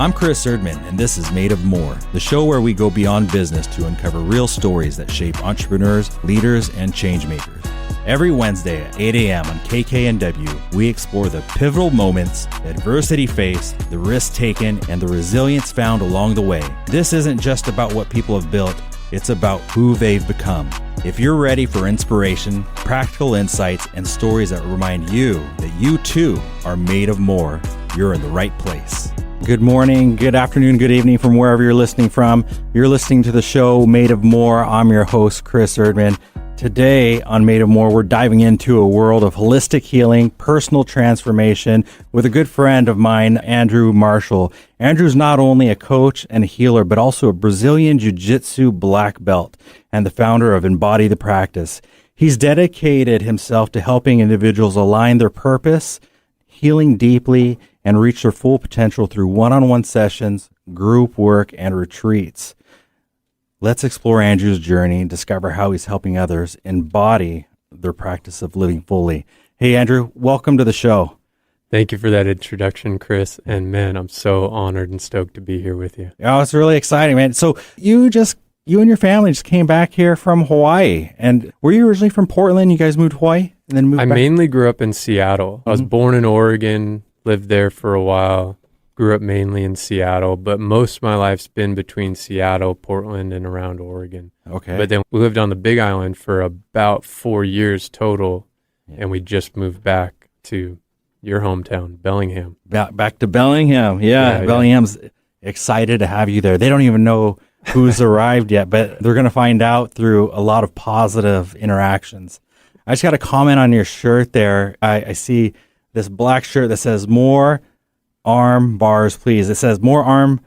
I'm Chris Erdmann, and this is Made of More, the show where we go beyond business to uncover real stories that shape entrepreneurs, leaders, and change makers. Every Wednesday at 8 a.m. on KKNW, we explore the pivotal moments, the adversity faced, the risks taken, and the resilience found along the way. This isn't just about what people have built, it's about who they've become. If you're ready for inspiration, practical insights, and stories that remind you that you too are made of more, you're in the right place. Good morning, good afternoon, good evening from wherever you're listening from. You're listening to the show Made of More. I'm your host, Chris Erdmann. Today on Made of More, we're diving into a world of holistic healing, personal transformation with a good friend of mine, Andrew Marshall. Andrew's not only a coach and a healer, but also a Brazilian Jiu-jitsu black belt and the founder of Embody the Practice. He's dedicated himself to helping individuals align their purpose, healing deeply, and reach their full potential through one-on-one sessions, group work, and retreats. Let's explore Andrew's journey and discover how he's helping others embody their practice of living fully. Hey, Andrew, welcome to the show. Thank you for that introduction, Chris. And man, I'm so honored and stoked to be here with you. Oh, it's really exciting, man. So you and your family just came back here from Hawaii. And were you originally from Portland? You guys moved to Hawaii and then moved back? I mainly grew up in Seattle. Mm-hmm. I was born in Oregon, lived there for a while, grew up mainly in Seattle, but most of my life's been between Seattle, Portland, and around Oregon. Okay. But then we lived on the Big Island for about 4 years total, and we just moved back to your hometown, Bellingham. Back to Bellingham. Yeah, Bellingham's excited to have you there. They don't even know who's arrived yet, but they're going to find out through a lot of positive interactions. I just got a comment on your shirt there. I see this black shirt that says more arm bars, please. It says more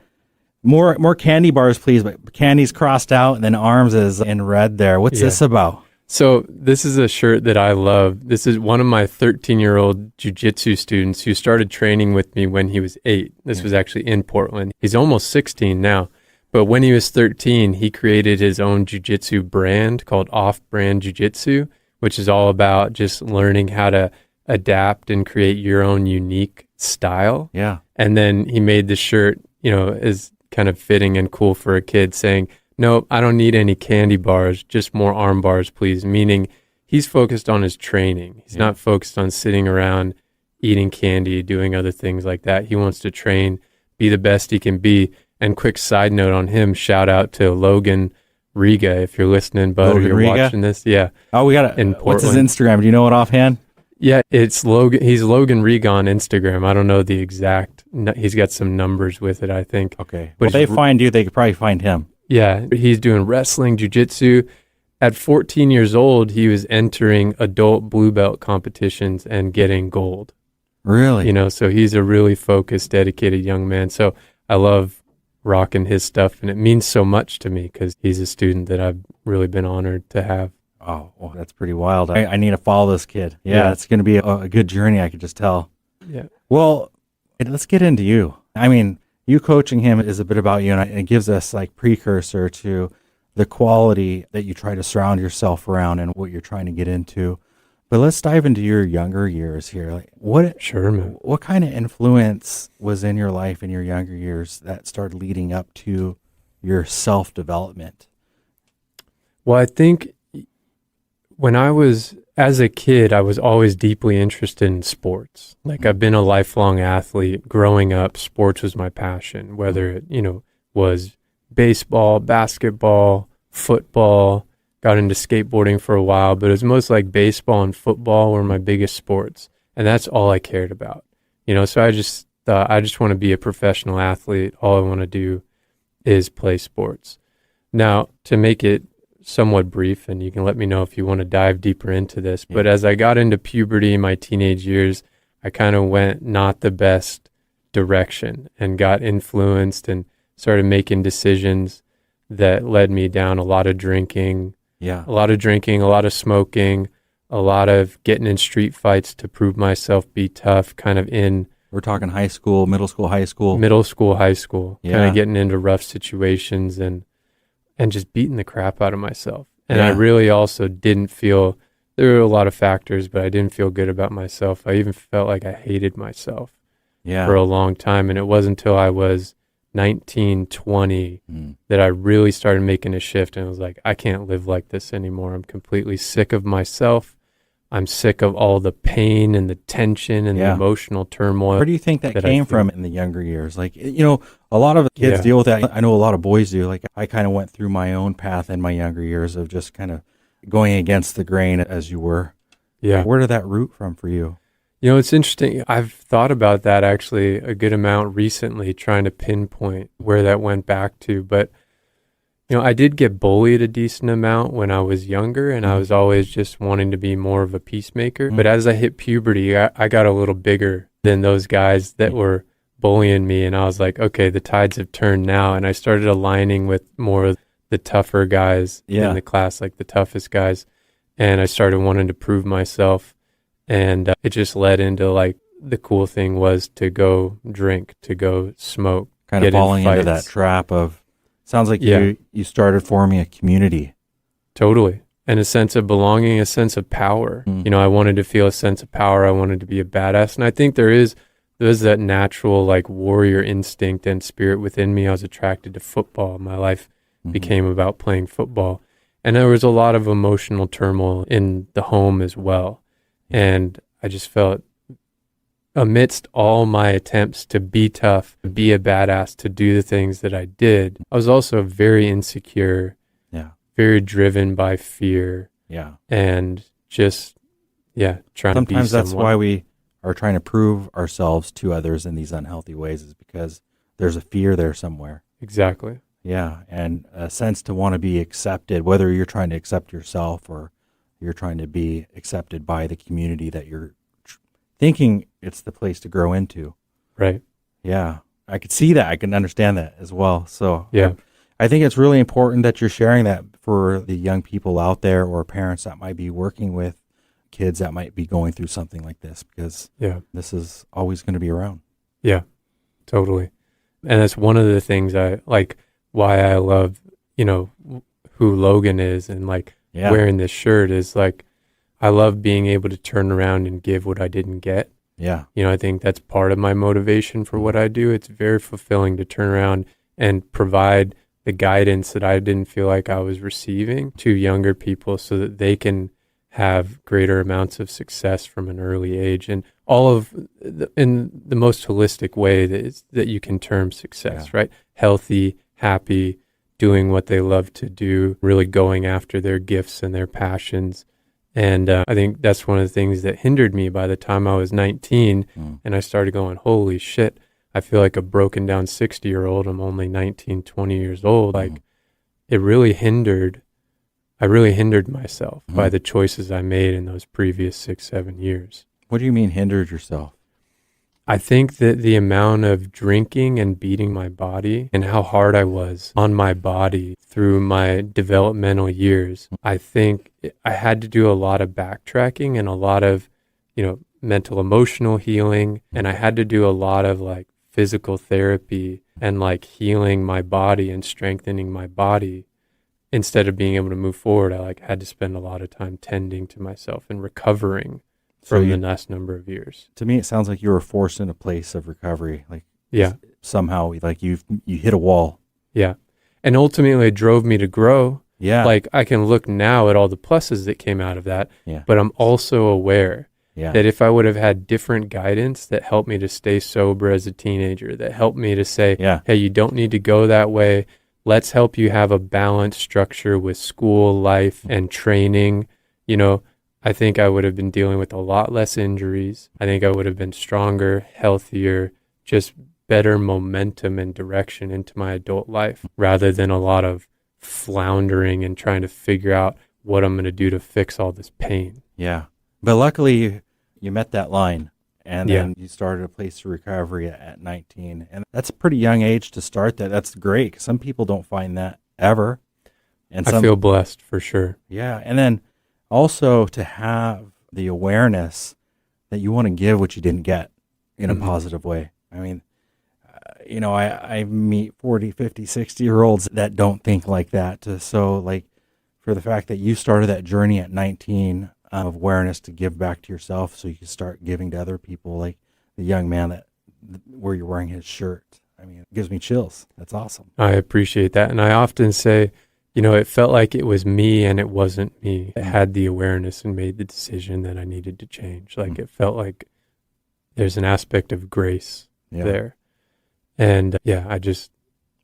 candy bars, please, but candy's crossed out and then arms is in red there. What's this about? So this is a shirt that I love. This is one of my 13-year-old jiu-jitsu students who started training with me when he was 8. This was actually in Portland. He's almost 16 now. But when he was 13, he created his own jiu-jitsu brand called Off-Brand Jiu-Jitsu, which is all about just learning how to adapt and create your own unique style. Yeah. And then he made the shirt, is kind of fitting and cool for a kid saying, "Nope, I don't need any candy bars, just more arm bars, please." Meaning he's focused on his training. He's not focused on sitting around eating candy, doing other things like that. He wants to train, be the best he can be. And quick side note on him, shout out to Logan Riga, if you're listening, bud, Logan or you're Riga? Watching this. Yeah. Oh, we got it. What's his Instagram? Do you know it offhand? Yeah, it's Logan. He's Logan Riga on Instagram. I don't know the exact. He's got some numbers with it, I think. Okay. But if they find you, they could probably find him. Yeah, he's doing wrestling, jiu-jitsu. At 14 years old, he was entering adult blue belt competitions and getting gold. Really? So he's a really focused, dedicated young man. So I love rocking his stuff, and it means so much to me because he's a student that I've really been honored to have. Oh, well, that's pretty wild. I need to follow this kid. Yeah, it's going to be a good journey, I could just tell. Yeah. Well, let's get into you. I mean, you coaching him is a bit about you, and it gives us like precursor to the quality that you try to surround yourself around and what you're trying to get into. But let's dive into your younger years here. Like, Sure, man. What kind of influence was in your life in your younger years that started leading up to your self-development? Well, I think when as a kid, I was always deeply interested in sports. Like I've been a lifelong athlete. Growing up, sports was my passion, whether it, was baseball, basketball, football. Got into skateboarding for a while, but it was most like baseball and football were my biggest sports. And that's all I cared about. So I just thought, I just want to be a professional athlete. All I want to do is play sports. Now, to make it somewhat brief, and you can let me know if you want to dive deeper into this, but as I got into puberty in my teenage years, I kind of went not the best direction and got influenced and started making decisions that led me down a lot of drinking, a lot of smoking, a lot of getting in street fights to prove myself, be tough, kind of in... We're talking high school, middle school, high school. Middle school, high school, kind of getting into rough situations and just beating the crap out of myself. And I really also didn't feel, there were a lot of factors, but I didn't feel good about myself. I even felt like I hated myself for a long time. And it wasn't until I was 19, 20 that I really started making a shift. And I was like, I can't live like this anymore. I'm completely sick of myself. I'm sick of all the pain and the tension and the emotional turmoil. Where do you think that came from in the younger years? Like, a lot of kids deal with that. I know a lot of boys do. Like, I kind of went through my own path in my younger years of just kind of going against the grain as you were. Yeah. Where did that root from for you? It's interesting. I've thought about that actually a good amount recently, trying to pinpoint where that went back to. But, I did get bullied a decent amount when I was younger, and I was always just wanting to be more of a peacemaker. But as I hit puberty, I got a little bigger than those guys that were bullying me. And I was like, okay, the tides have turned now. And I started aligning with more of the tougher guys in the class, like the toughest guys. And I started wanting to prove myself. And it just led into like the cool thing was to go drink, to go smoke. Kind of falling into that trap of, sounds like you started forming a community. Totally. And a sense of belonging, a sense of power. I wanted to feel a sense of power. I wanted to be a badass. And I think there's that natural like warrior instinct and spirit within me. I was attracted to football. My life became about playing football. And there was a lot of emotional turmoil in the home as well. And I just felt amidst all my attempts to be tough, to be a badass, to do the things that I did, I was also very insecure, very driven by fear, and just, trying to be someone. Sometimes that's why we are trying to prove ourselves to others in these unhealthy ways, is because there's a fear there somewhere. Exactly. Yeah, and a sense to want to be accepted, whether you're trying to accept yourself or you're trying to be accepted by the community that you're thinking it's the place to grow into. Right. Yeah, I could see that. I can understand that as well. So yeah, I think it's really important that you're sharing that for the young people out there or parents that might be working with kids that might be going through something like this, because this is always going to be around. Yeah, totally. And that's one of the things I like, why I love, who Logan is, and like wearing this shirt is like, I love being able to turn around and give what I didn't get. Yeah. I think that's part of my motivation for what I do. It's very fulfilling to turn around and provide the guidance that I didn't feel like I was receiving to younger people so that they can have greater amounts of success from an early age, and all of in the most holistic way that you can term success, right? Healthy, happy, doing what they love to do, really going after their gifts and their passions. And I think that's one of the things that hindered me by the time I was 19 and I started going, holy shit, I feel like a broken down 60-year-old. I'm only 19, 20 years old. Like I really hindered myself by the choices I made in those previous 6-7 years. What do you mean hindered yourself? I think that the amount of drinking and beating my body and how hard I was on my body through my developmental years, I think I had to do a lot of backtracking and a lot of, mental emotional healing. And I had to do a lot of like physical therapy and like healing my body and strengthening my body. Instead of being able to move forward, I had to spend a lot of time tending to myself and recovering from the last number of years. To me, it sounds like you were forced in a place of recovery. Somehow, like you hit a wall. Yeah. And ultimately it drove me to grow. Yeah. Like I can look now at all the pluses that came out of that. Yeah. But I'm also aware that if I would have had different guidance that helped me to stay sober as a teenager, that helped me to say, hey, you don't need to go that way. Let's help you have a balanced structure with school, life, and training. I think I would have been dealing with a lot less injuries. I think I would have been stronger, healthier, just better momentum and direction into my adult life, rather than a lot of floundering and trying to figure out what I'm going to do to fix all this pain. Yeah. But luckily, you met that line. And then you started a place of recovery at 19. And that's a pretty young age to start that. That's great, 'cause some people don't find that ever. And I feel blessed for sure. Yeah. And then also to have the awareness that you want to give what you didn't get in a positive way. I mean, I meet 40, 50, 60-year-olds that don't think like that. So like for the fact that you started that journey at 19 of awareness to give back to yourself so you can start giving to other people, like the young man where you're wearing his shirt. it gives me chills. That's awesome. I appreciate that. And I often say, it felt like it was me and it wasn't me. I had the awareness and made the decision that I needed to change. Like it felt like there's an aspect of grace there. And I Where does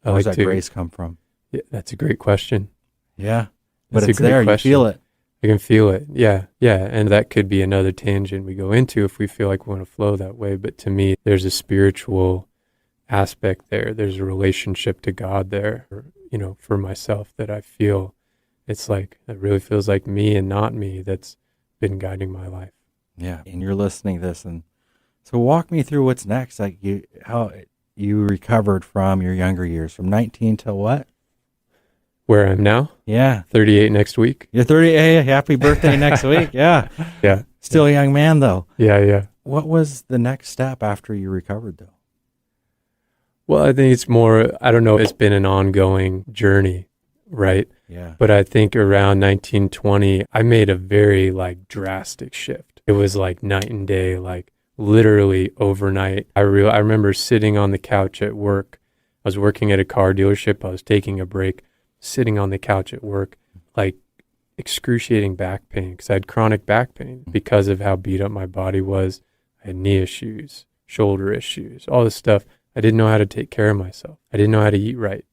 like that grace come from? Yeah, that's a great question. Yeah. That's But it's there. question. You feel it. I can feel it. Yeah. Yeah. And that could be another tangent we go into if we feel like we want to flow that way. But to me, there's a spiritual aspect there. There's a relationship to God there, for myself that I feel it's like, it really feels like me and not me that's been guiding my life. Yeah. And you're listening to this. And so walk me through what's next. Like how you recovered from your younger years, from 19 till what? Where I'm now? Yeah. 38 next week. You're 30. Hey, happy birthday next week. Yeah. Yeah. Still a young man, though. Yeah. What was the next step after you recovered, though? Well, I think it's more, I don't know, it's been an ongoing journey, right? Yeah. But I think around 1920, I made a very drastic shift. It was like night and day, like literally overnight. I remember sitting on the couch at work. I was working at a car dealership. I was taking a break, sitting on the couch at work, like excruciating back pain because I had chronic back pain because of how beat up my body was. I had knee issues, shoulder issues, all this stuff. I didn't know how to take care of myself. I didn't know how to eat right.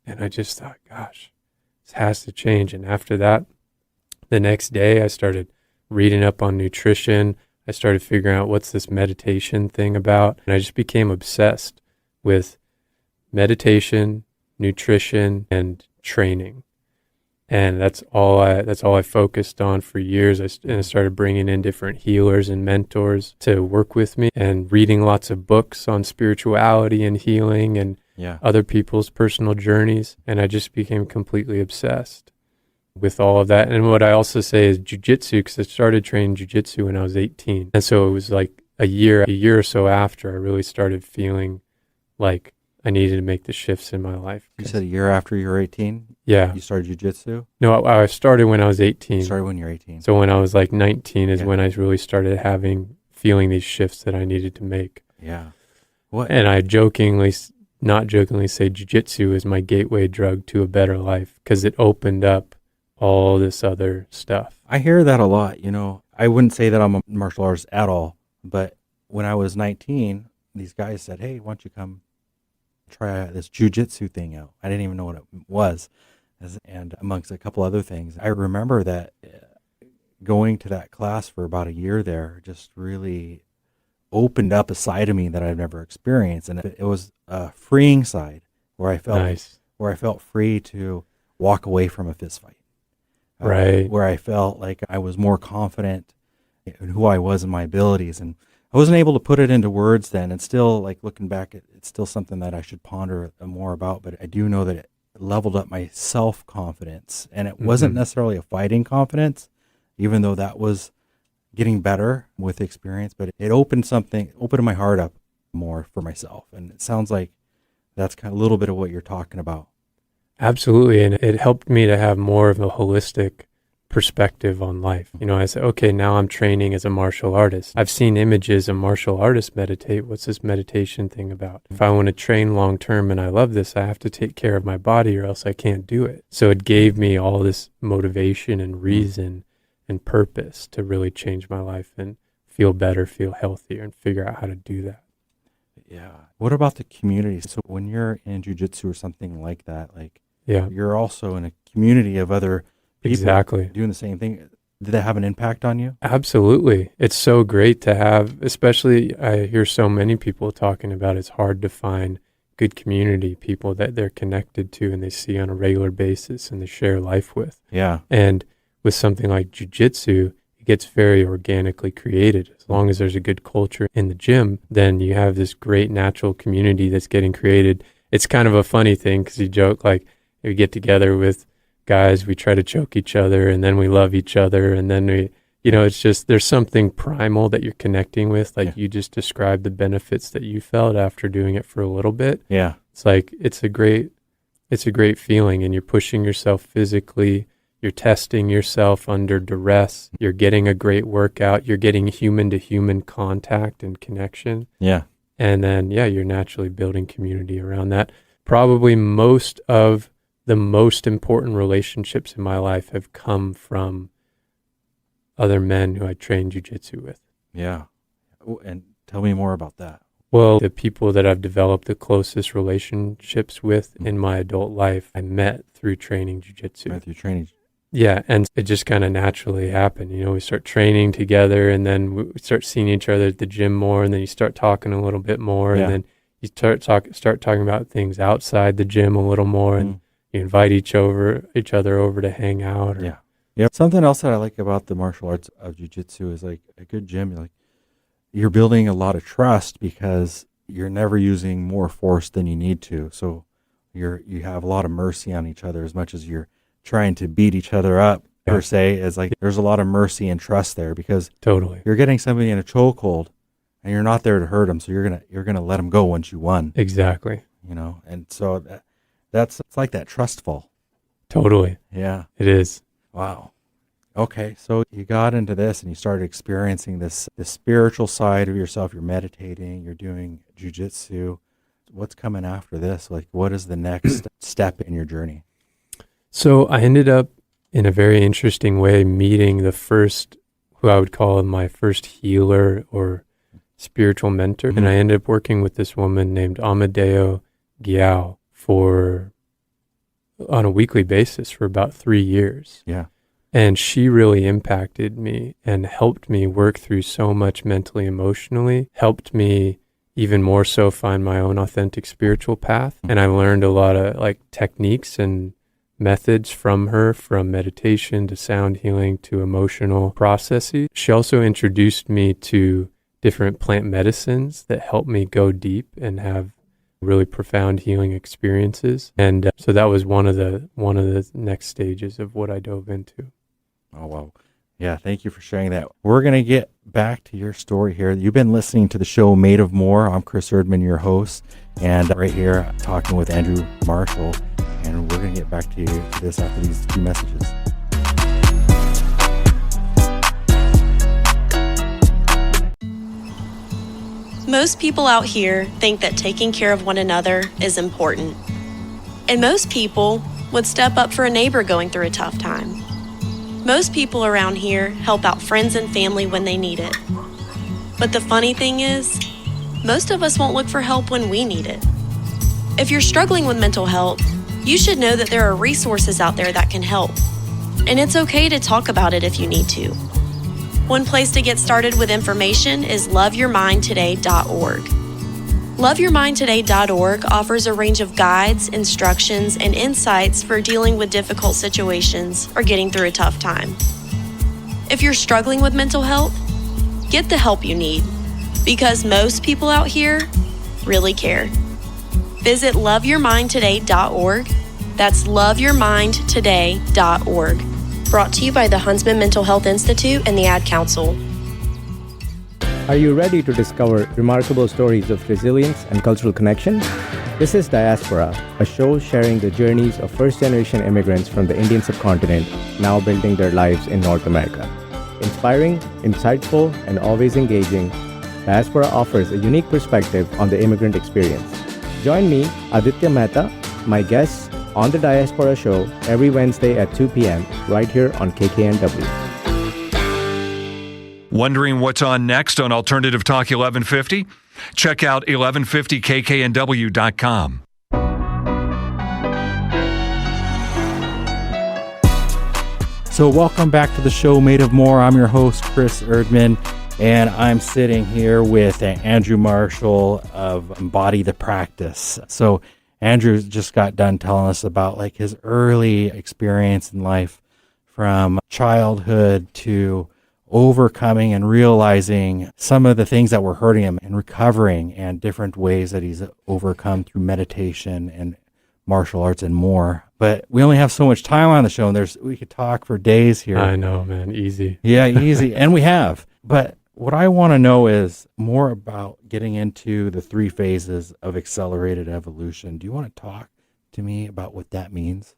And I just thought, gosh, this has to change. And after that, the next day I started reading up on nutrition. I started figuring out what's this meditation thing about. And I just became obsessed with meditation, nutrition, and training. And that's all I focused on for years. I started bringing in different healers and mentors to work with me and reading lots of books on spirituality and healing and other people's personal journeys. And I just became completely obsessed with all of that. And what I also say is jiu-jitsu, because I started training jiu-jitsu when I was 18. And so it was like a year or so after I really started feeling like I needed to make the shifts in my life. You said a year after you were 18? Yeah. You started jiu-jitsu? No, I started when I was 18. You started when you were 18. So when I was like 19 is when I really started feeling these shifts that I needed to make. Yeah. What? And I not jokingly say jiu-jitsu is my gateway drug to a better life because it opened up all this other stuff. I hear that a lot. I wouldn't say that I'm a martial artist at all, but when I was 19, these guys said, hey, why don't you come try this jiu-jitsu thing out. I didn't even know what it was, and amongst a couple other things. I remember that going to that class for about a year there just really opened up a side of me that I've never experienced, and it was a freeing side where I felt free to walk away from a fist fight. Right. Where I felt like I was more confident in who I was and my abilities, and I wasn't able to put it into words then, and still, like, looking back, it's still something that I should ponder more about, but I do know that it leveled up my self-confidence, and it wasn't necessarily a fighting confidence, even though that was getting better with experience, but it opened my heart up more for myself, and it sounds like that's kind of a little bit of what you're talking about. Absolutely, and it helped me to have more of a holistic perspective on life. I said, okay, now I'm training as a martial artist. I've seen images of martial artists meditate. What's this meditation thing about? If I want to train long term and I love this, I have to take care of my body or else I can't do it. So it gave me all this motivation and reason and purpose to really change my life and feel better, feel healthier, and figure out how to do that. Yeah. What about the community? So when you're in jiu-jitsu or something like that, you're also in a community of other people exactly doing the same thing. Did that have an impact on you? Absolutely. It's so great to have, especially I hear so many people talking about it's hard to find good community, people that they're connected to and they see on a regular basis and they share life with. Yeah. And with something like jiu-jitsu, it gets very organically created. As long as there's a good culture in the gym, then you have this great natural community that's getting created. It's kind of a funny thing because you joke, like, we get together with guys, we try to choke each other and then we love each other and then we, it's just, there's something primal that you're connecting with. Like you just described the benefits that you felt after doing it for a little bit. Yeah. It's like, it's a great feeling and you're pushing yourself physically. You're testing yourself under duress. You're getting a great workout. You're getting human to human contact and connection. Yeah. And then, you're naturally building community around that. Probably most of the most important relationships in my life have come from other men who I trained jiu-jitsu with. Yeah. And tell me more about that. Well, the people that I've developed the closest relationships with in my adult life, I met through training jiu-jitsu. Right, through training. Yeah, and it just kind of naturally happened. We start training together, and then we start seeing each other at the gym more, and then you start talking a little bit more, and then you start talking about things outside the gym a little more, and you invite each other over to hang out. Yeah. Something else that I like about the martial arts of jiu-jitsu is like a good gym. You're building a lot of trust because you're never using more force than you need to. So you have a lot of mercy on each other as much as you're trying to beat each other up per se. Is like there's a lot of mercy and trust there because totally you're getting somebody in a chokehold and you're not there to hurt them. So you're gonna let them go once you won. Exactly. And so it's like that trust fall. Totally. Yeah, it is. Wow. Okay, so you got into this and you started experiencing this spiritual side of yourself. You're meditating, you're doing jiu-jitsu. What's coming after this? Like, what is the next step in your journey? So I ended up in a very interesting way meeting the first, who I would call my first healer or spiritual mentor. And I ended up working with this woman named Amadeo Giao on a weekly basis for about 3 years. Yeah. And she really impacted me and helped me work through so much mentally, emotionally, helped me even more so find my own authentic spiritual path. And I learned a lot of techniques and methods from her, from meditation to sound healing to emotional processes. She also introduced me to different plant medicines that helped me go deep and have really profound healing experiences. And so that was one of the next stages of what I dove into. Oh, wow. Yeah, thank you for sharing that. We're going to get back to your story here. You've been listening to the show Made of More. I'm Chris Erdmann, your host, and right here talking with Andrew Marshall. And we're going to get back to this after these few messages. Most people out here think that taking care of one another is important. And most people would step up for a neighbor going through a tough time. Most people around here help out friends and family when they need it. But the funny thing is, most of us won't look for help when we need it. If you're struggling with mental health, you should know that there are resources out there that can help. And it's okay to talk about it if you need to. One place to get started with information is loveyourmindtoday.org. Loveyourmindtoday.org offers a range of guides, instructions, and insights for dealing with difficult situations or getting through a tough time. If you're struggling with mental health, get the help you need, because most people out here really care. Visit loveyourmindtoday.org. That's loveyourmindtoday.org. Brought to you by the Huntsman Mental Health Institute and the Ad Council. Are you ready to discover remarkable stories of resilience and cultural connection? This is Diaspora, a show sharing the journeys of first-generation immigrants from the Indian subcontinent now building their lives in North America. Inspiring, insightful, and always engaging, Diaspora offers a unique perspective on the immigrant experience. Join me, Aditya Mehta, my guests, on the Diaspora Show every Wednesday at 2 p.m. right here on KKNW. Wondering what's on next on Alternative Talk 1150? Check out 1150kknw.com. So welcome back to the show Made of More. I'm your host, Chris Erdmann, and I'm sitting here with Andrew Marshall of Embody the Practice. So Andrew just got done telling us about his early experience in life, from childhood to overcoming and realizing some of the things that were hurting him and recovering, and different ways that he's overcome through meditation and martial arts and more. But we only have so much time on the show, and we could talk for days here. I know, man. Easy. Yeah, easy. And we have. But what I want to know is more about getting into the 3 phases of accelerated evolution. Do you want to talk to me about what that means?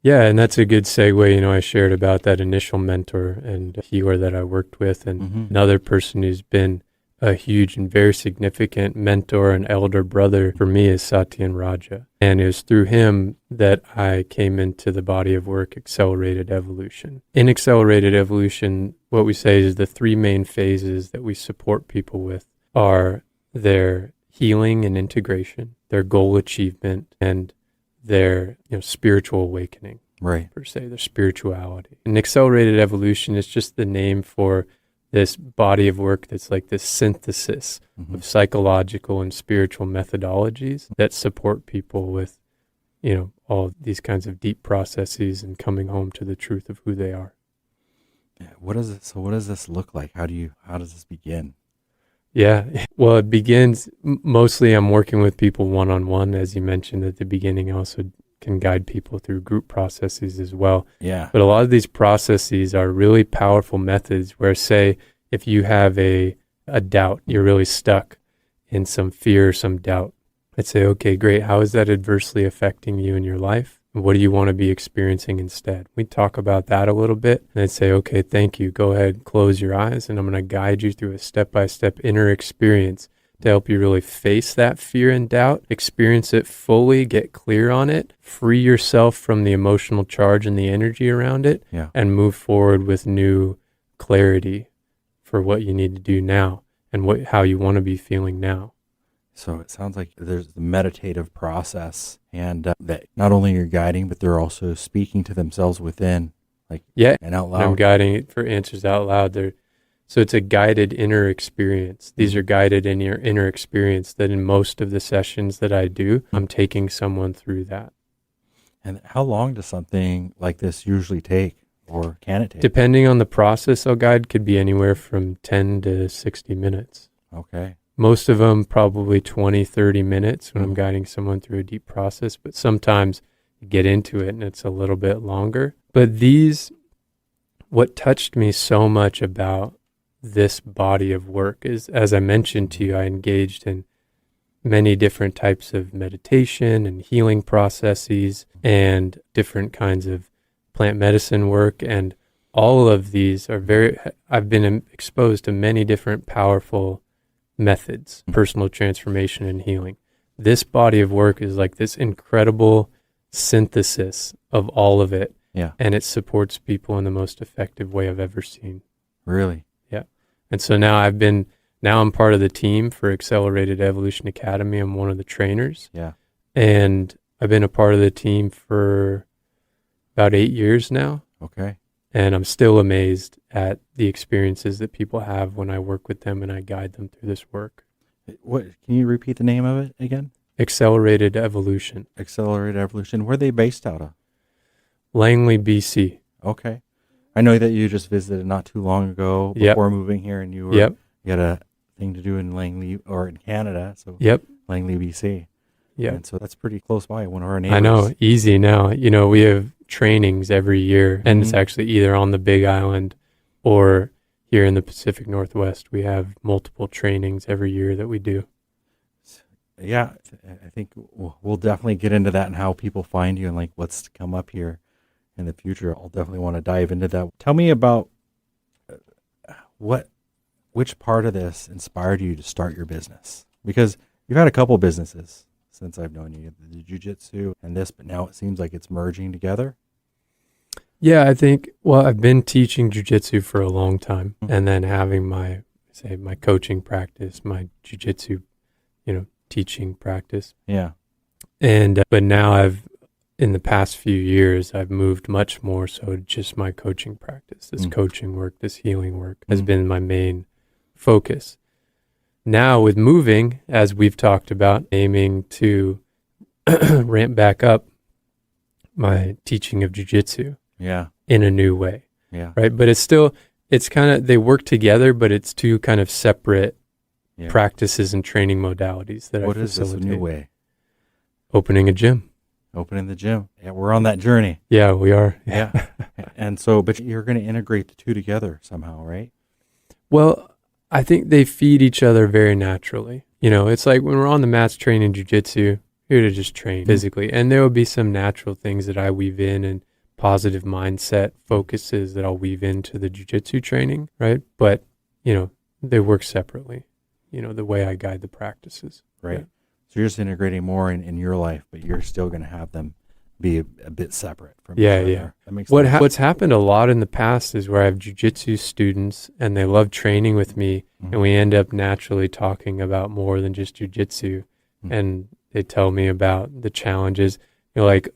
Yeah, and that's a good segue. I shared about that initial mentor and healer that I worked with, and another person who's been a huge and very significant mentor and elder brother for me is Satyen Raja. And it was through him that I came into the body of work, Accelerated Evolution. In Accelerated Evolution, what we say is the three main phases that we support people with are their healing and integration, their goal achievement, and their spiritual awakening, Right. per se, their spirituality. And Accelerated Evolution is just the name for this body of work that's like this synthesis of psychological and spiritual methodologies that support people with, all these kinds of deep processes and coming home to the truth of who they are. Yeah. What does this look like? How does this begin? Yeah. Well, it begins mostly I'm working with people one-on-one, as you mentioned at the beginning. I also can guide people through group processes as well. Yeah. But a lot of these processes are really powerful methods where, say, if you have a doubt, you're really stuck in some fear, some doubt. I'd say, okay, great. How is that adversely affecting you in your life? What do you want to be experiencing instead? We talk about that a little bit. And I'd say, okay, thank you. Go ahead, close your eyes, and I'm going to guide you through a step-by-step inner experience to help you really face that fear and doubt, experience it fully, get clear on it, free yourself from the emotional charge and the energy around it, Yeah. and move forward with new clarity for what you need to do now and how you want to be feeling now. So it sounds like there's the meditative process, and that not only you're guiding, but they're also speaking to themselves within, and out loud. And I'm guiding it for answers out loud. So it's a guided inner experience. These are guided in your inner experience that in most of the sessions that I do, I'm taking someone through that. And how long does something like this usually take, or can it take? Depending on the process I'll guide, could be anywhere from 10 to 60 minutes. Okay. Most of them probably 20, 30 minutes when I'm guiding someone through a deep process, but sometimes you get into it and it's a little bit longer. But what touched me so much about this body of work is, as I mentioned to you, I engaged in many different types of meditation and healing processes and different kinds of plant medicine work. And all of these I've been exposed to many different powerful methods, personal transformation and healing. This body of work is like this incredible synthesis of all of it. Yeah. And it supports people in the most effective way I've ever seen. Really? Yeah. And so now I'm part of the team for Accelerated Evolution Academy. I'm one of the trainers. Yeah. And I've been a part of the team for about 8 years now. Okay. And I'm still amazed at the experiences that people have when I work with them and I guide them through this work. What? Can you repeat the name of it again? Accelerated Evolution. Accelerated Evolution. Where are they based out of? Langley, BC. Okay. I know that you just visited not too long ago before moving here, and you had a thing to do in Langley or in Canada. So Langley, BC. Yeah. And so that's pretty close by, one of our neighbors. I know, easy now. We have trainings every year, and it's actually either on the Big Island or here in the Pacific Northwest. We have multiple trainings every year that we do. Yeah, I think we'll definitely get into that and how people find you and like what's to come up here in the future. I'll definitely want to dive into that. Tell me about which part of this inspired you to start your business? Because you've had a couple businesses since I've known you, the jiu-jitsu and this, but now it seems like it's merging together. Yeah, I think, I've been teaching jiu-jitsu for a long time, and then having my coaching practice, my jiu-jitsu, teaching practice. Yeah. And, but now in the past few years, I've moved much more so to just my coaching practice. This coaching work, this healing work has been my main focus. Now with moving, as we've talked about, aiming to ramp back up my teaching of jiu-jitsu in a new way. Yeah. Right. But it's kind of, they work together, but it's two kind of separate practices and training modalities that I facilitate. What is this new way? Opening a gym. Opening the gym. Yeah, we're on that journey. Yeah, we are. Yeah. And so, but you're going to integrate the two together somehow, right? Well, I think they feed each other very naturally. It's like when we're on the mats training jiu-jitsu, you're to just train physically. And there will be some natural things that I weave in and positive mindset focuses that I'll weave into the jiu-jitsu training, right? But, they work separately. the way I guide the practices. Right. Yeah. So you're just integrating more in your life, but you're still going to have them be a bit separate from Yeah, each other. yeah. That makes What sense. what's happened a lot in the past is where I have jiu-jitsu students and they love training with me, and we end up naturally talking about more than just jiu-jitsu. And they tell me about the challenges. Like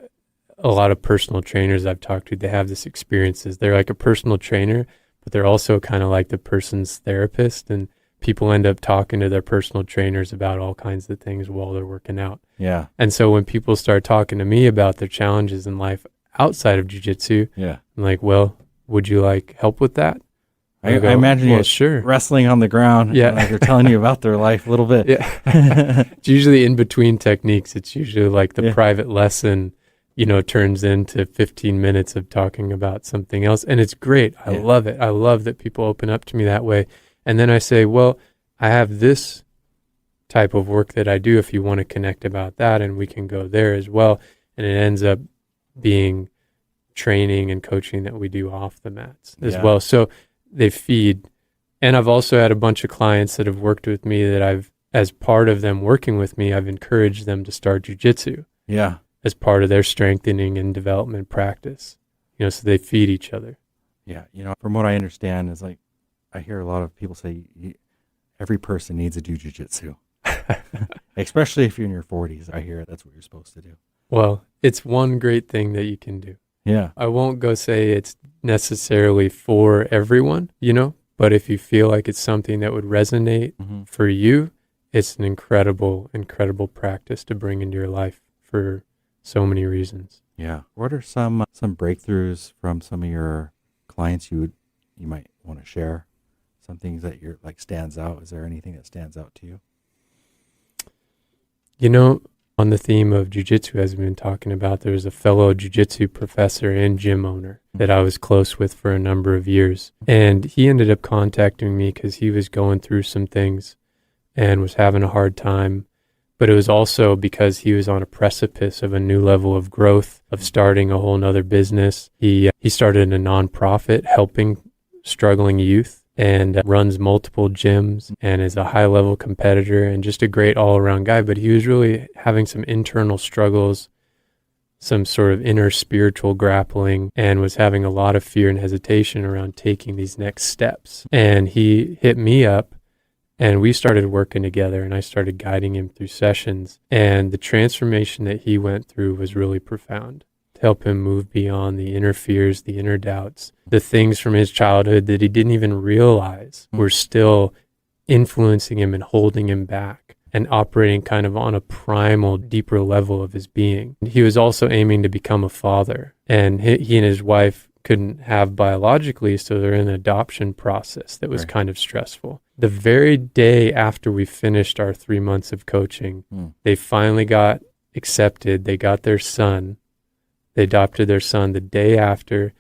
a lot of personal trainers I've talked to, they have this experiences. They're like a personal trainer, but they're also kind of like the person's therapist, and people end up talking to their personal trainers about all kinds of things while they're working out. Yeah. And so when people start talking to me about their challenges in life outside of jiu-jitsu, Yeah. I'm like, well, would you like help with that? I go, imagine well, you sure. wrestling on the ground. Yeah. Like they're telling you about their life a little bit. Yeah. It's usually in between techniques. It's usually like the private lesson, turns into 15 minutes of talking about something else. And it's great. I love it. I love that people open up to me that way. And then I say, well, I have this type of work that I do if you want to connect about that, and we can go there as well. And it ends up being training and coaching that we do off the mats as well. So they feed. And I've also had a bunch of clients that have worked with me that as part of them working with me, I've encouraged them to start jiu-jitsu as part of their strengthening and development practice, so they feed each other. Yeah. From what I understand is like, I hear a lot of people say every person needs to do jiu-jitsu, especially if you're in your 40s. I hear that's what you're supposed to do. Well, it's one great thing that you can do. Yeah. I won't go say it's necessarily for everyone, but if you feel like it's something that would resonate for you, it's an incredible, incredible practice to bring into your life for so many reasons. Yeah. What are some breakthroughs from some of your clients you might want to share? Some things that you're like stands out. Is there anything that stands out to you? On the theme of jiu-jitsu, as we've been talking about, there's a fellow jiu-jitsu professor and gym owner that I was close with for a number of years. And he ended up contacting me because he was going through some things and was having a hard time. But it was also because he was on a precipice of a new level of growth, of starting a whole nother business. He started a nonprofit helping struggling youth, and runs multiple gyms and is a high-level competitor and just a great all-around guy. But he was really having some internal struggles, some sort of inner spiritual grappling, and was having a lot of fear and hesitation around taking these next steps. And he hit me up, and we started working together, and I started guiding him through sessions. And the transformation that he went through was really profound. Help him move beyond the inner fears, the inner doubts, the things from his childhood that he didn't even realize were still influencing him and holding him back and operating kind of on a primal, deeper level of his being. He was also aiming to become a father, and he and his wife couldn't have biologically, so they're in an adoption process that was kind of stressful. The very day after we finished our 3 months of coaching, they finally got accepted. They got their son. They adopted their son the day after.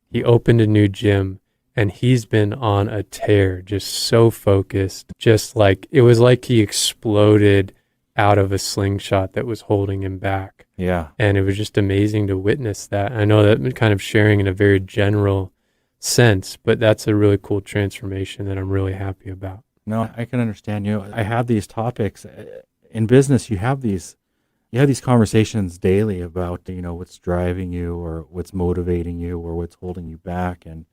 He opened a new gym, and he's been on a tear, just so focused, just like it was like he exploded out of a slingshot that was holding him back. Yeah. And it was just amazing to witness that. I know that I'm kind of sharing in a very general sense, but that's a really cool transformation that I'm really happy about. No, I can understand you. I have these topics in business. You have these conversations daily about, what's driving you or what's motivating you or what's holding you back. And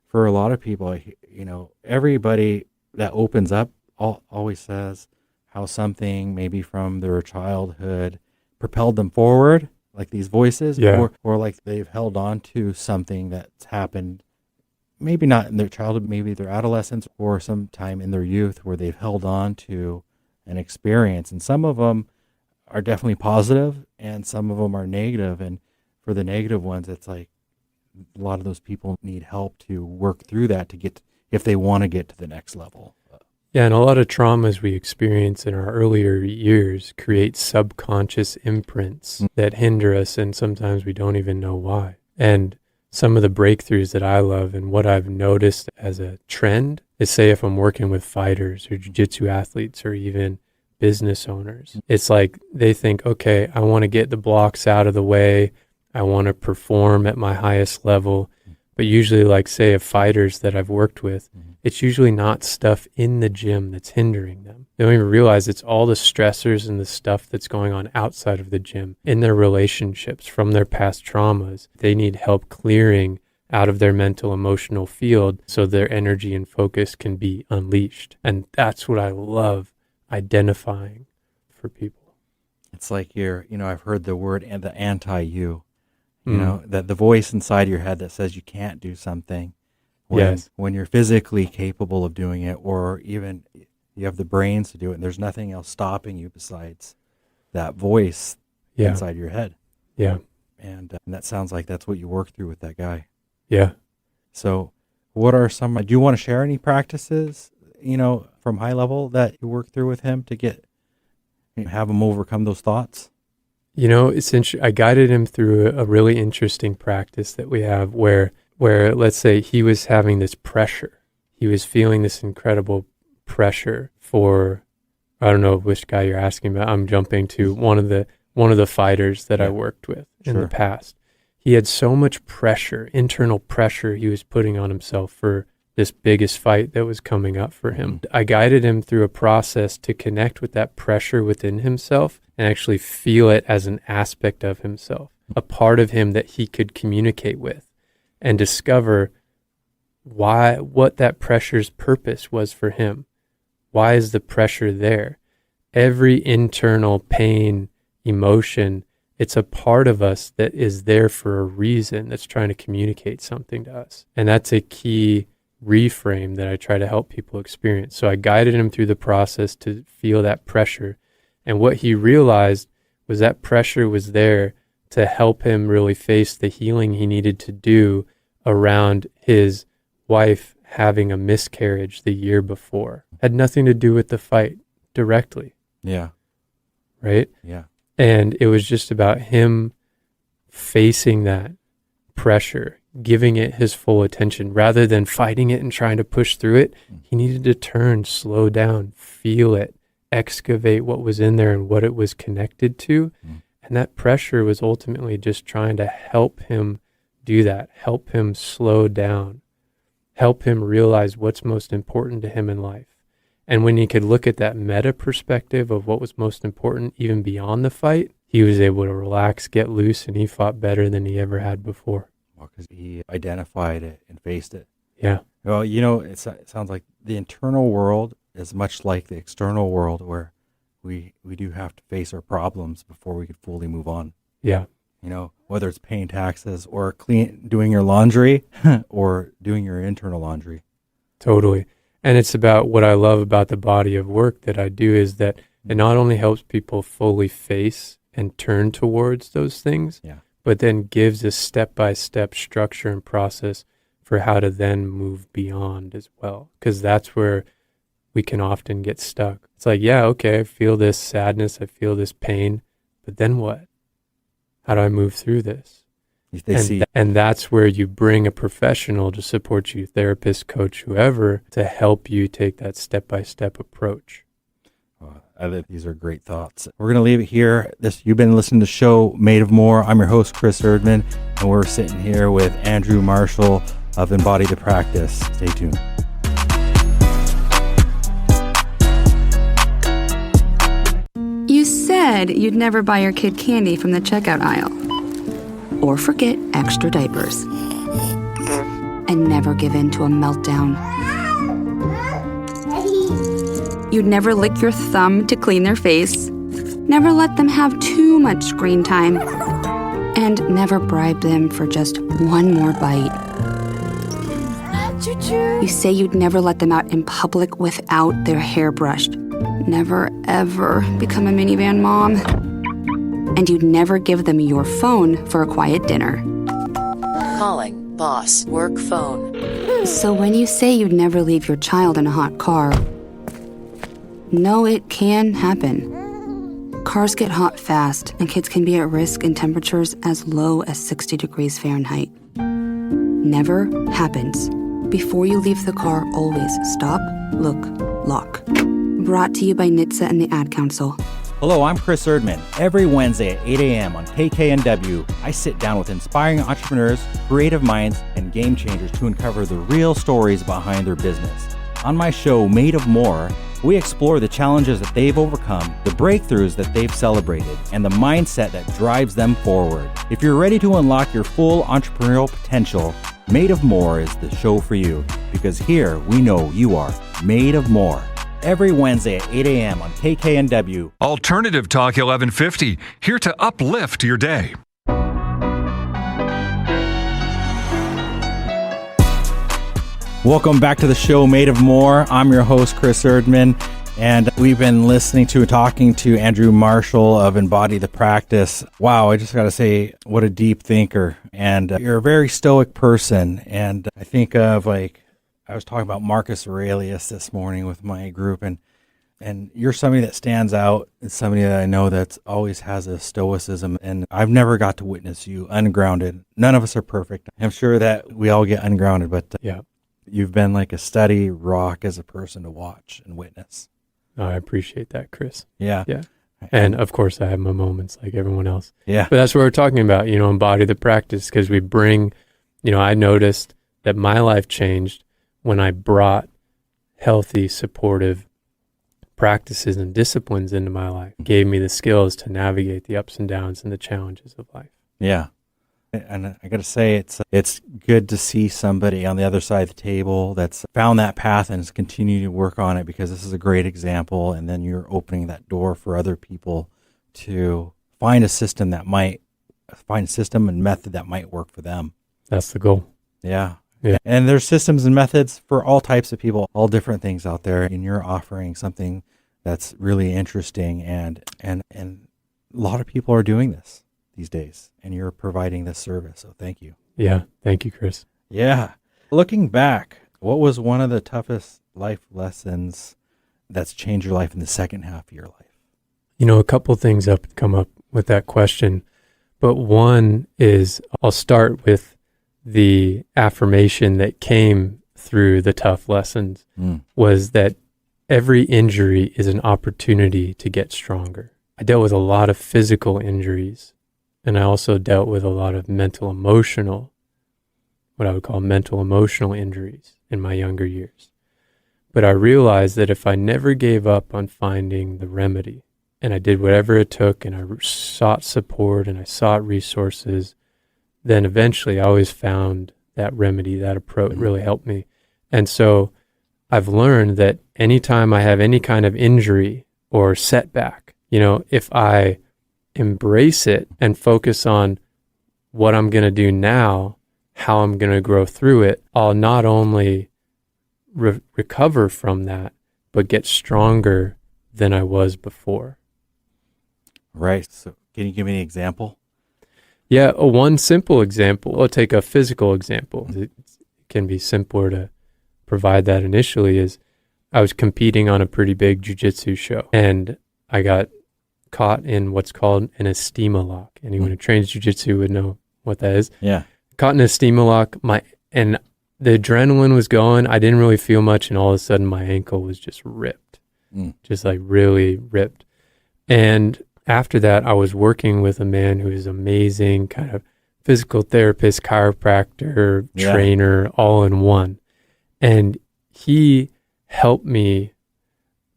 for a lot of people, everybody that opens up always says how something maybe from their childhood propelled them forward, like these voices, or like they've held on to something that's happened, maybe not in their childhood, maybe their adolescence or sometime in their youth where they've held on to an experience. And some of them are definitely positive and some of them are negative. And for the negative ones, it's like a lot of those people need help to work through that to get, if they want to get to the next level. Yeah, and a lot of traumas we experience in our earlier years create subconscious imprints that hinder us, and sometimes we don't even know why. And some of the breakthroughs that I love and what I've noticed as a trend is, say, if I'm working with fighters or jiu-jitsu athletes or even business owners, it's like they think, okay, I want to get the blocks out of the way. I want to perform at my highest level. But usually, like, say, of fighters that I've worked with, it's usually not stuff in the gym that's hindering them. They don't even realize it's all the stressors and the stuff that's going on outside of the gym, in their relationships, from their past traumas. They need help clearing out of their mental, emotional field so their energy and focus can be unleashed. And that's what I love identifying for people. It's like I've heard the word and the anti-you, that the voice inside your head that says you can't do something when you're physically capable of doing it, or even you have the brains to do it, and there's nothing else stopping you besides that voice inside your head. Yeah. And that sounds like that's what you work through with that guy. Yeah. So what are do you want to share any practices, from high level that you work through with him to have him overcome those thoughts? Essentially, I guided him through a really interesting practice that we have where let's say he was having this pressure. He was feeling this incredible pressure for, I don't know which guy you're asking about. I'm jumping to one of the fighters that I worked with in the past. He had so much pressure, internal pressure he was putting on himself for this biggest fight that was coming up for him. I guided him through a process to connect with that pressure within himself and actually feel it as an aspect of himself, a part of him that he could communicate with, and discover what that pressure's purpose was for him. Why is the pressure there? Every internal pain, emotion, it's a part of us that is there for a reason, that's trying to communicate something to us. And that's a key reframe that I try to help people experience. So I guided him through the process to feel that pressure. And what he realized was that pressure was there to help him really face the healing he needed to do around his wife having a miscarriage the year before. Had nothing to do with the fight directly. Yeah. Right? Yeah. And it was just about him facing that pressure, giving it his full attention rather than fighting it and trying to push through it. He needed to turn, slow down, feel it, excavate what was in there and what it was connected to. And that pressure was ultimately just trying to help him do that, help him slow down, help him realize what's most important to him in life. And when he could look at that meta perspective of what was most important, even beyond the fight, he was able to relax, get loose, and he fought better than he ever had before. Well, because he identified it and faced it. Yeah. Well, it sounds like the internal world is much like the external world, where we do have to face our problems before we could fully move on. Yeah. Whether it's paying taxes or doing your laundry or doing your internal laundry. Totally. And it's about what I love about the body of work that I do is that it not only helps people fully face and turn towards those things, but then gives a step-by-step structure and process for how to then move beyond as well. Because that's where we can often get stuck. It's like, I feel this sadness, I feel this pain, but then what? How do I move through this? And that's where you bring a professional to support you, therapist, coach, whoever, to help you take that step-by-step approach. I think these are great thoughts. We're going to leave it here. You've been listening to the show Made of More. I'm your host, Chris Erdmann, and we're sitting here with Andrew Marshall of Embody the Practice. Stay tuned. You said you'd never buy your kid candy from the checkout aisle. Or forget extra diapers. And never give in to a meltdown. You'd never lick your thumb to clean their face. Never let them have too much screen time. And never bribe them for just one more bite. You say you'd never let them out in public without their hair brushed. Never, ever become a minivan mom. And you'd never give them your phone for a quiet dinner. Calling boss work phone. So when you say you'd never leave your child in a hot car, no, it can happen. Cars get hot fast, and kids can be at risk in temperatures as low as 60 degrees Fahrenheit. Never happens. Before you leave the car, always stop, look, lock. Brought to you by NHTSA and the Ad Council. Hello, I'm Chris Erdmann. Every Wednesday at 8 a.m. on KKNW, I sit down with inspiring entrepreneurs, creative minds, and game changers to uncover the real stories behind their business. On my show, Made of More, we explore the challenges that they've overcome, the breakthroughs that they've celebrated, and the mindset that drives them forward. If you're ready to unlock your full entrepreneurial potential, Made of More is the show for you, because here we know you are made of more. Every Wednesday at 8 a.m. on KKNW. Alternative Talk 1150, here to uplift your day. Welcome back to the show, Made of More. I'm your host, Chris Erdmann, and we've been listening to and talking to Andrew Marshall of Embody the Practice. Wow, I just got to say, what a deep thinker. And you're a very stoic person. And I think of I was talking about Marcus Aurelius this morning with my group, and you're somebody that stands out. It's somebody that I know that always has a stoicism, and I've never got to witness you ungrounded. None of us are perfect. I'm sure that we all get ungrounded, but Yeah. You've been like a steady rock as a person to watch and witness. Oh, I appreciate that, Chris. Yeah. Yeah. And of course, I have my moments like everyone else. Yeah. But that's what we're talking about, embody the practice, because we bring, I noticed that my life changed when I brought healthy, supportive practices and disciplines into my life. It gave me the skills to navigate the ups and downs and the challenges of life. Yeah. And I got to say, it's good to see somebody on the other side of the table that's found that path and is continuing to work on it, because this is a great example. And then you're opening that door for other people to find a system and method that might work for them. That's the goal. Yeah. Yeah. And there's systems and methods for all types of people, all different things out there. And you're offering something that's really interesting. And a lot of people are doing this these days, and you're providing this service. So thank you. Yeah. Thank you, Chris. Yeah. Looking back, what was one of the toughest life lessons that's changed your life in the second half of your life? A couple things come up with that question, but one is I'll start with the affirmation that came through the tough lessons was that every injury is an opportunity to get stronger. I dealt with a lot of physical injuries, and I also dealt with a lot of what I would call mental emotional injuries in my younger years. But I realized that if I never gave up on finding the remedy, and I did whatever it took, and I sought support and I sought resources, then eventually I always found that remedy, that approach really helped me. And so I've learned that anytime I have any kind of injury or setback, if I embrace it and focus on what I'm going to do now, how I'm going to grow through it, I'll not only recover from that, but get stronger than I was before. Right. So can you give me an example? Yeah, one simple example. I'll take a physical example. It can be simpler to provide that initially. Is I was competing on a pretty big jiu-jitsu show, and I got caught in what's called an estema lock. Anyone who trains jiu-jitsu would know what that is. Yeah. Caught in an estema lock, and the adrenaline was going. I didn't really feel much, and all of a sudden my ankle was just ripped, just like really ripped. And after that, I was working with a man who is amazing, kind of physical therapist, chiropractor, trainer, all in one. And he helped me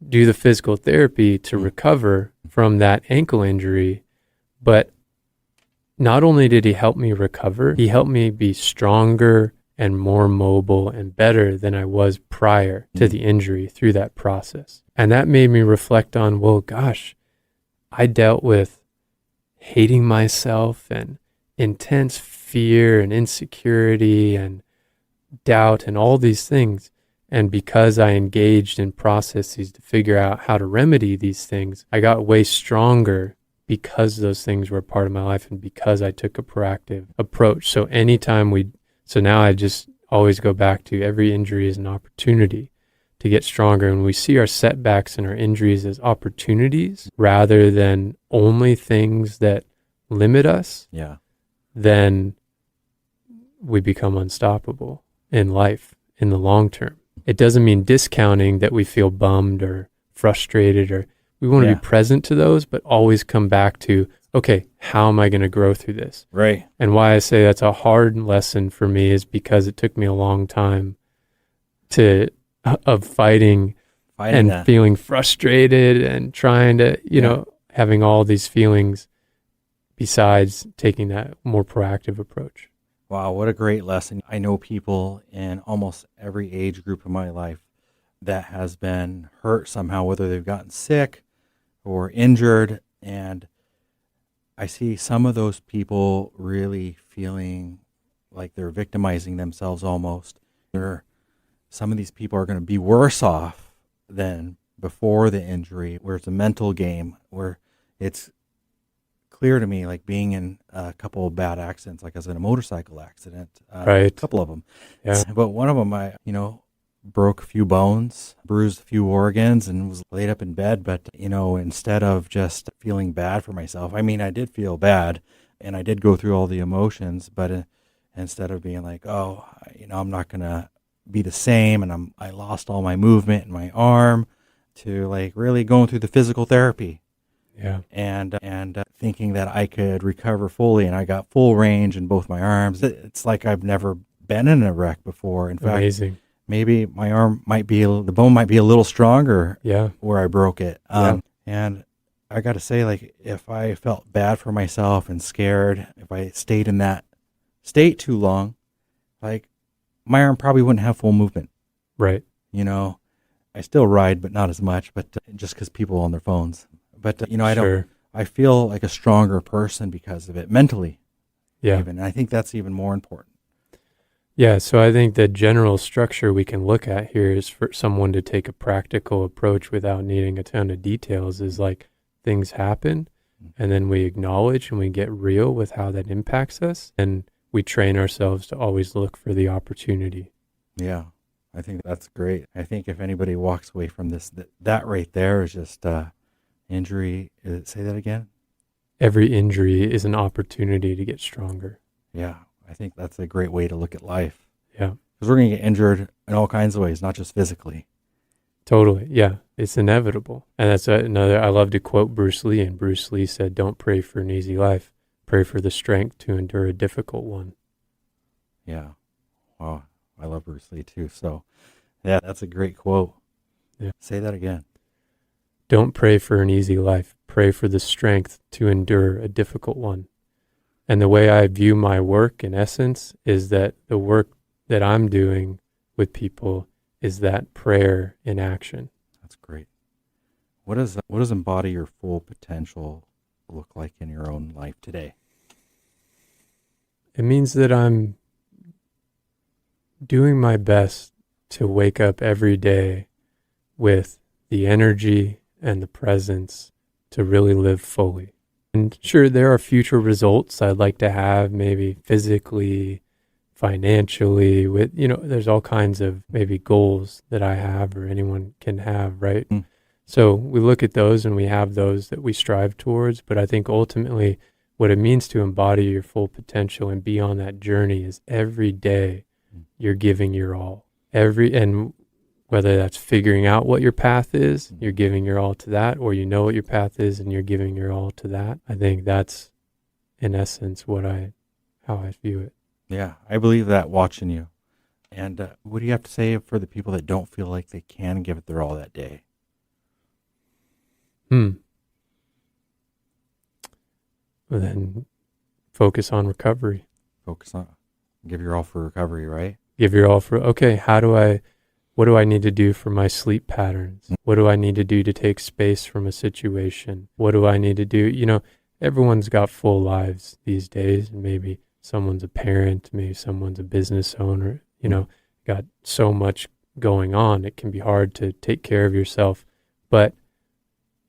do the physical therapy to recover from that ankle injury. But not only did he help me recover, he helped me be stronger and more mobile and better than I was prior to the injury through that process. And that made me reflect on, well, gosh, I dealt with hating myself and intense fear and insecurity and doubt and all these things. And because I engaged in processes to figure out how to remedy these things, I got way stronger because those things were a part of my life and because I took a proactive approach. So now I just always go back to every injury is an opportunity to get stronger. And we see our setbacks and our injuries as opportunities rather than only things that limit us, then we become unstoppable in life in the long term. It doesn't mean discounting that we feel bummed or frustrated, We want to be present to those, but always come back to, okay, how am I going to grow through this? Right. And why I say that's a hard lesson for me is because it took me a long time of fighting and that. feeling frustrated and trying to, having all these feelings besides taking that more proactive approach. Wow, what a great lesson. I know people in almost every age group of my life that has been hurt somehow, whether they've gotten sick or injured. And I see some of those people really feeling like they're victimizing themselves almost. Some of these people are going to be worse off than before the injury, where it's a mental game, where it's clear to me, like being in a couple of bad accidents, like I was in a motorcycle accident, right. A couple of them. Yeah. But one of them, I broke a few bones, bruised a few organs, and was laid up in bed. But, instead of just feeling bad for myself, I mean, I did feel bad and I did go through all the emotions, but instead of being like, oh, I'm not going to be the same, and I lost all my movement in my arm, to like really going through the physical therapy. Yeah. And thinking that I could recover fully, and I got full range in both my arms. It's like I've never been in a wreck before. In fact, amazing. Maybe my arm the bone might be a little stronger. Yeah. Where I broke it. And I got to say, like, if I felt bad for myself and scared, if I stayed in that state too long, like, my arm probably wouldn't have full movement. Right. I still ride, but not as much, but just because people on their phones. But, I feel like a stronger person because of it, mentally. Yeah. Even. And I think that's even more important. Yeah. So I think the general structure we can look at here is for someone to take a practical approach without needing a ton of details is like things happen, and then we acknowledge and we get real with how that impacts us. And we train ourselves to always look for the opportunity. Yeah. I think that's great. I think if anybody walks away from this, that right there is just injury. Say that again? Every injury is an opportunity to get stronger. Yeah. I think that's a great way to look at life. Yeah. Because we're going to get injured in all kinds of ways, not just physically. Totally. Yeah. It's inevitable. And that's another, I love to quote Bruce Lee, and Bruce Lee said, "Don't pray for an easy life. Pray for the strength to endure a difficult one." Yeah. Wow. I love Bruce Lee too. So, yeah, that's a great quote. Yeah. Say that again. Don't pray for an easy life. Pray for the strength to endure a difficult one. And the way I view my work, in essence, is that the work that I'm doing with people is that prayer in action. That's great. What does embody your full potential look like in your own life today? It means that I'm doing my best to wake up every day with the energy and the presence to really live fully. And sure, there are future results I'd like to have, maybe physically, financially, there's all kinds of maybe goals that I have or anyone can have, right? Mm. So we look at those and we have those that we strive towards, but I think ultimately what it means to embody your full potential and be on that journey is every day you're giving your all. And whether that's figuring out what your path is, you're giving your all to that, or you know what your path is and you're giving your all to that. I think that's, in essence, how I view it. Yeah, I believe that watching you. And what do you have to say for the people that don't feel like they can give it their all that day? Well, then focus on recovery. Give your all for recovery, right? Give your all for, okay, what do I need to do for my sleep patterns? What do I need to do to take space from a situation? What do I need to do? Everyone's got full lives these days. Maybe someone's a parent, maybe someone's a business owner, got so much going on. It can be hard to take care of yourself, but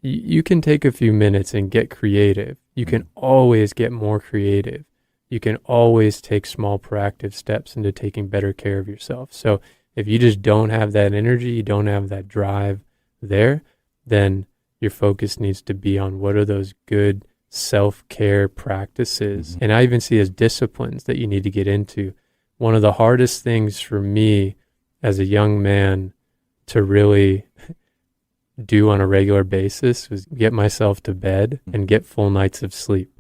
you can take a few minutes and get creative. You can always get more creative. You can always take small proactive steps into taking better care of yourself. So if you just don't have that energy, you don't have that drive there, then your focus needs to be on what are those good self-care practices. And I even see as disciplines that you need to get into. One of the hardest things for me as a young man to really do on a regular basis was get myself to bed and get full nights of sleep,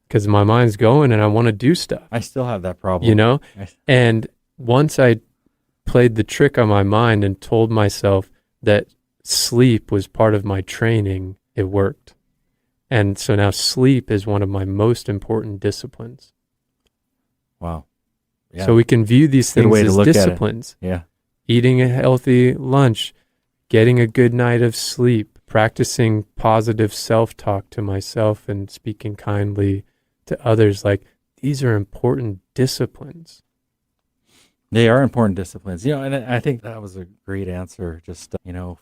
because my mind's going and I want to do stuff. I still have that problem. You know? And once I played the trick on my mind and told myself that sleep was part of my training, it worked. And so now sleep is one of my most important disciplines. Wow. Yeah. So we can view these Good things way to as look at it. disciplines. Yeah. Eating a healthy lunch, getting a good night of sleep, practicing positive self-talk to myself and speaking kindly to others. Like, these are important disciplines. They are important disciplines. You know, and I think that was a great answer. Just,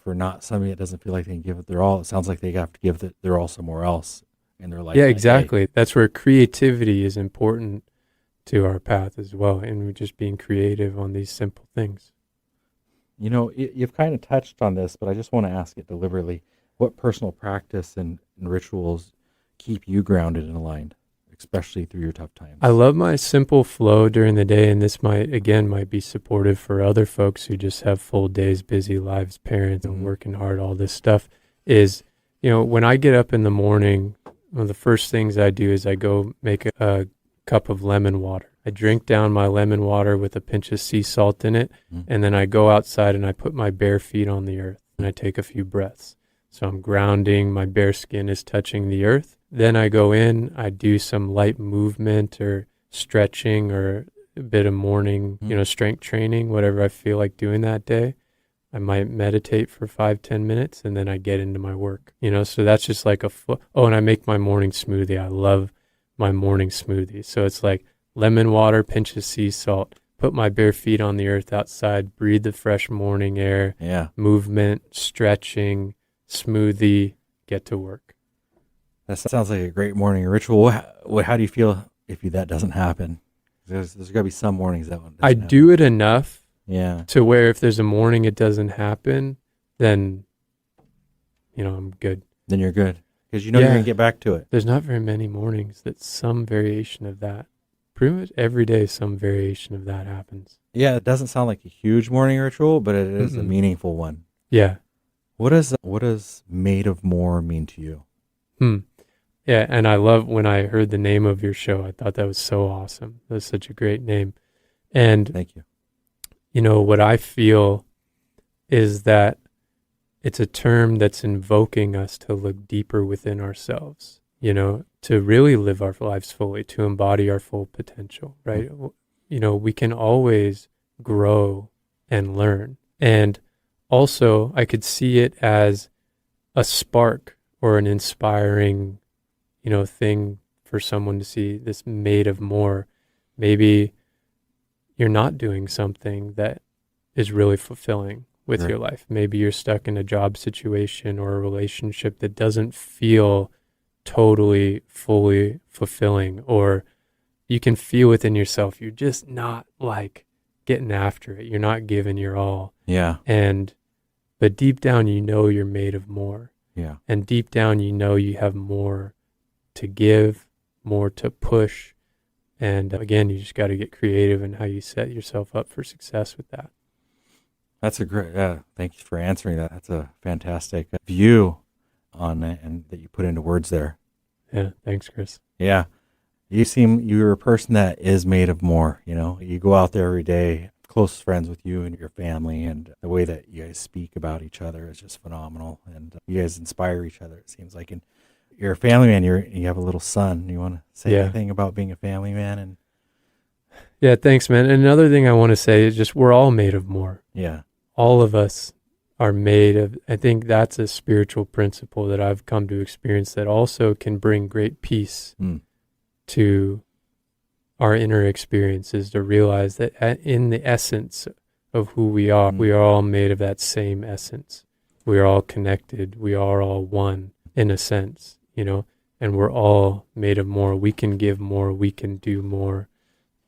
for not somebody that doesn't feel like they can give it their all, it sounds like they have to give it their all somewhere else in their life. Yeah, exactly. That's where creativity is important to our path as well. And we're just being creative on these simple things. You know, you've kind of touched on this, but I just want to ask it deliberately. What personal practice and rituals keep you grounded and aligned, especially through your tough times? I love my simple flow during the day, and this might be supportive for other folks who just have full days, busy lives, parents, and working hard, all this stuff is, when I get up in the morning, one of the first things I do is I go make a cup of lemon water. I drink down my lemon water with a pinch of sea salt in it, and then I go outside and I put my bare feet on the earth and I take a few breaths. So I'm grounding, my bare skin is touching the earth. Then I go in, I do some light movement or stretching or a bit of morning, strength training, whatever I feel like doing that day. I might meditate for 5-10 minutes and then I get into my work, so that's just like and I make my morning smoothie. I love my morning smoothie. So it's like lemon water, pinch of sea salt, put my bare feet on the earth outside, breathe the fresh morning air, movement, stretching, smoothie, get to work. That sounds like a great morning ritual. How do you feel if that doesn't happen? There's got to be some mornings that one doesn't happen. do it enough to where if there's a morning it doesn't happen, then, I'm good. Then you're good. Because you're going to get back to it. There's not very many mornings that some variation of that. Pretty much every day some variation of that happens. Yeah, it doesn't sound like a huge morning ritual, but it is a meaningful one. Yeah. What does made of more mean to you? Yeah, and I love when I heard the name of your show. I thought that was so awesome. That was such a great name. And thank you. What I feel is that it's a term that's invoking us to look deeper within ourselves, to really live our lives fully, to embody our full potential, right? We can always grow and learn. And also, I could see it as a spark or an inspiring, thing for someone to see this made of more. Maybe you're not doing something that is really fulfilling with your life. Maybe you're stuck in a job situation or a relationship that doesn't feel totally, fully fulfilling, or you can feel within yourself, you're just not like getting after it. You're not giving your all. Yeah. But deep down, you're made of more. Yeah. And deep down, you have more to give, more to push. And again, you just got to get creative in how you set yourself up for success with that. That's a great, thank you for answering that. That's a fantastic view on it and that you put into words there. Yeah. Thanks, Chris. Yeah. You're a person that is made of more, you go out there every day, close friends with you and your family, and the way that you guys speak about each other is just phenomenal. And you guys inspire each other, it seems like. And you're a family man, you have a little son. You want to say anything about being a family man? Yeah, thanks, man. And another thing I want to say is just we're all made of more. Yeah. All of us are made of, I think that's a spiritual principle that I've come to experience that also can bring great peace to our inner experiences, to realize that in the essence of who we are all made of that same essence. We are all connected. We are all one in a sense, and we're all made of more. We can give more. We can do more,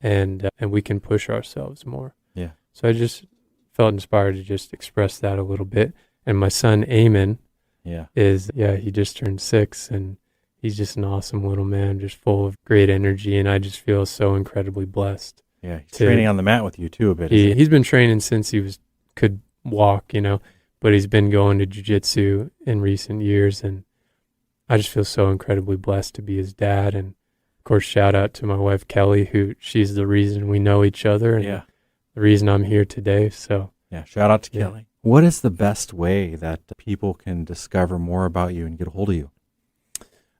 and we can push ourselves more. Yeah. So I just felt inspired to just express that a little bit. And my son, Eamon, he just turned 6, and he's just an awesome little man, just full of great energy. And I just feel so incredibly blessed. Yeah. He's training on the mat with you too a bit. He's been training since he could walk, but he's been going to jiu-jitsu in recent years, and I just feel so incredibly blessed to be his dad. And of course, shout out to my wife, Kelly, she's the reason we know each other and the reason I'm here today. So yeah, shout out to Kelly. What is the best way that people can discover more about you and get a hold of you?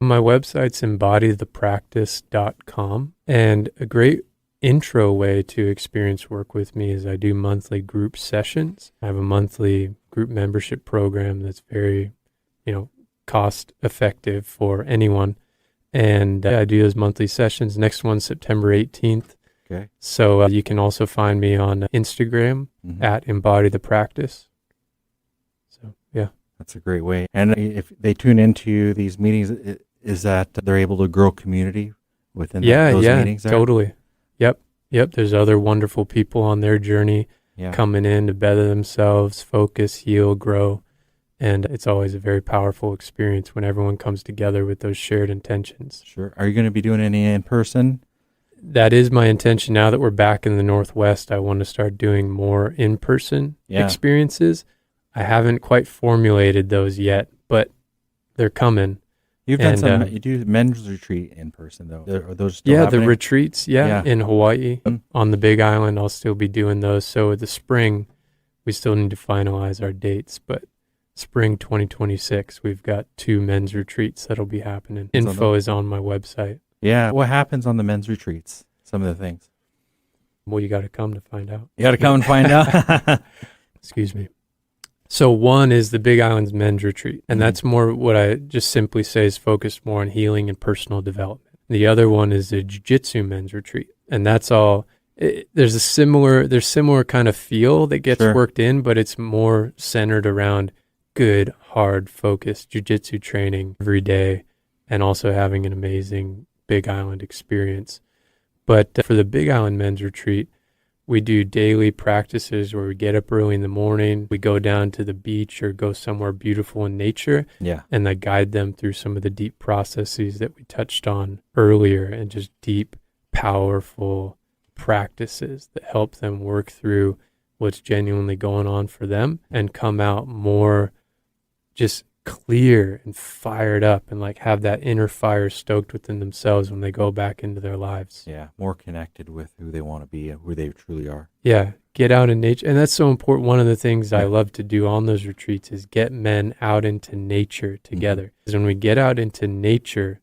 My website's embodythepractice.com, and a great intro way to experience work with me is I do monthly group sessions. I have a monthly group membership program that's very, cost effective for anyone. And I do those monthly sessions. Next one's September 18th. Okay. So you can also find me on Instagram at Embody the Practice. So, yeah. That's a great way. And if they tune into these meetings, is that they're able to grow community within those meetings? Yeah, totally. Yep. There's other wonderful people on their journey coming in to better themselves, focus, heal, grow. And it's always a very powerful experience when everyone comes together with those shared intentions. Sure. Are you going to be doing any in person? That is my intention. Now that we're back in the Northwest, I want to start doing more in-person experiences. I haven't quite formulated those yet, but they're coming. You've done you do men's retreat in person, though. Are those still happening? The retreats, in Hawaii. On the Big Island, I'll still be doing those. So the spring, we still need to finalize our dates, but spring 2026, we've got 2 men's retreats that'll be happening. Info is on my website. Yeah. What happens on the men's retreats? Some of the things. Well, you got to come to find out. You got to come and find out. Excuse me. So one is the Big Island's men's retreat, and that's more what I just simply say is focused more on healing and personal development. The other one is the Jiu-jitsu men's retreat, and that's all. There's similar kind of feel that gets worked in, but it's more centered around good, hard, focused Jiu-jitsu training every day, and also having an amazing Big Island experience. But for the Big Island men's retreat, we do daily practices where we get up early in the morning, we go down to the beach or go somewhere beautiful in nature, and I guide them through some of the deep processes that we touched on earlier, and just deep, powerful practices that help them work through what's genuinely going on for them and come out more just clear and fired up, and like have that inner fire stoked within themselves when they go back into their lives. Yeah, more connected with who they want to be and who they truly are. Yeah, get out in nature. And that's so important. One of the things I love to do on those retreats is get men out into nature together. Because when we get out into nature,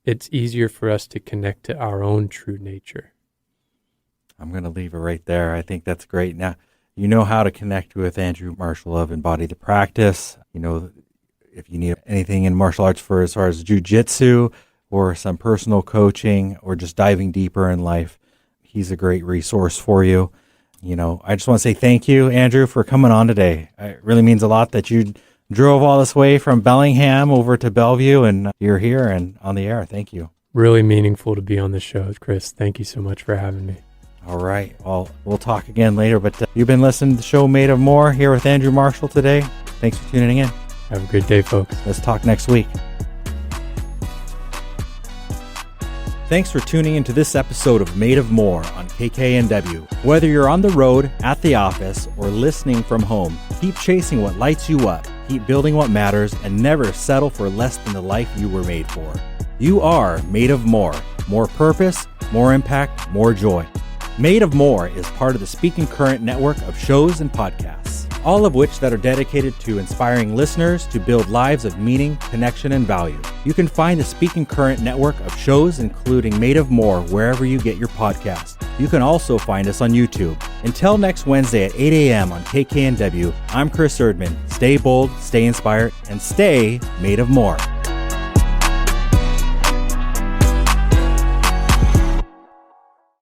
it's easier for us to connect to our own true nature. I'm going to leave it right there. I think that's great. Now, you know how to connect with Andrew Marshall of Embody the Practice. If you need anything in martial arts for as far as jiu-jitsu or some personal coaching or just diving deeper in life, he's a great resource for you. I just want to say thank you, Andrew, for coming on today. It really means a lot that you drove all this way from Bellingham over to Bellevue, and you're here and on the air. Thank you. Really meaningful to be on the show, Chris. Thank you so much for having me. All right. Well, we'll talk again later, but you've been listening to the show Made of More here with Andrew Marshall today. Thanks for tuning in. Have a great day, folks. Let's talk next week. Thanks for tuning into this episode of Made of More on KKNW. Whether you're on the road, at the office, or listening from home, keep chasing what lights you up, keep building what matters, and never settle for less than the life you were made for. You are made of more. More purpose, more impact, more joy. Made of More is part of the Speaking Current network of shows and podcasts, all of which that are dedicated to inspiring listeners to build lives of meaning, connection, and value. You can find the Speaking Current network of shows, including Made of More, wherever you get your podcasts. You can also find us on YouTube. Until next Wednesday at 8 a.m. on KKNW, I'm Chris Erdmann. Stay bold, stay inspired, and stay made of more.